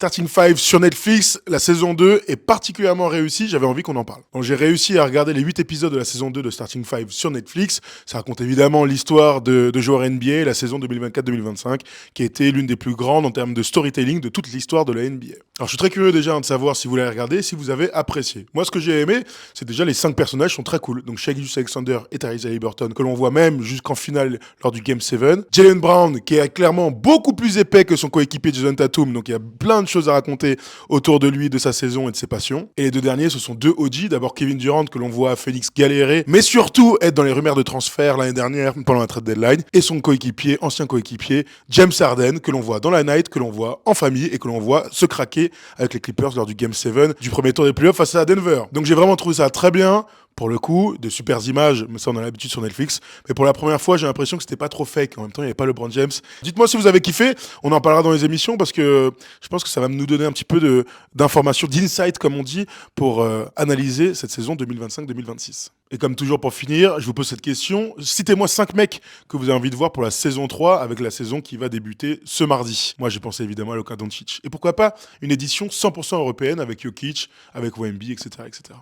13 sur Netflix, la saison 2 est particulièrement réussie, j'avais envie qu'on en parle. Donc j'ai réussi à regarder les 8 épisodes de la saison 2 de 13 sur Netflix. Ça raconte évidemment l'histoire de joueurs NBA, la saison 2024-2025, qui a été l'une des plus grandes en termes de storytelling de toute l'histoire de la NBA. Alors je suis très curieux déjà de savoir si vous l'avez regardé, si vous avez apprécié. Moi ce que j'ai aimé, c'est déjà les 5 personnages sont très cool. Donc Shai Gilgeous-Alexander et Tyrese Haliburton, que l'on voit même jusqu'en finale lors du Game 7. Jaylen Brown, qui est clairement beaucoup plus épais que son coéquipier Jason Tatum, donc il y a plein de choses à raconter autour de lui, de sa saison et de ses passions. Et les deux derniers, ce sont deux OG. D'abord Kevin Durant, que l'on voit à Phoenix galérer, mais surtout être dans les rumeurs de transfert l'année dernière pendant la trade deadline. Et son coéquipier, ancien coéquipier, James Harden, que l'on voit dans la night, que l'on voit en famille et que l'on voit se craquer avec les Clippers lors du Game 7 du premier tour des playoffs face à Denver. Donc j'ai vraiment trouvé ça très bien. Pour le coup, de super images, mais ça on a l'habitude sur Netflix. Mais pour la première fois, j'ai l'impression que c'était pas trop fake. En même temps, il n'y avait pas LeBron James. Dites-moi si vous avez kiffé. On en parlera dans les émissions parce que je pense que ça va nous donner un petit peu d'informations, d'insight comme on dit, pour analyser cette saison 2025-2026. Et comme toujours pour finir, je vous pose cette question. Citez-moi 5 mecs que vous avez envie de voir pour la saison 3 avec la saison qui va débuter ce mardi. Moi, j'ai pensé évidemment à Luka Doncic. Et pourquoi pas une édition 100% européenne avec Jokic, avec Wemby, etc., etc.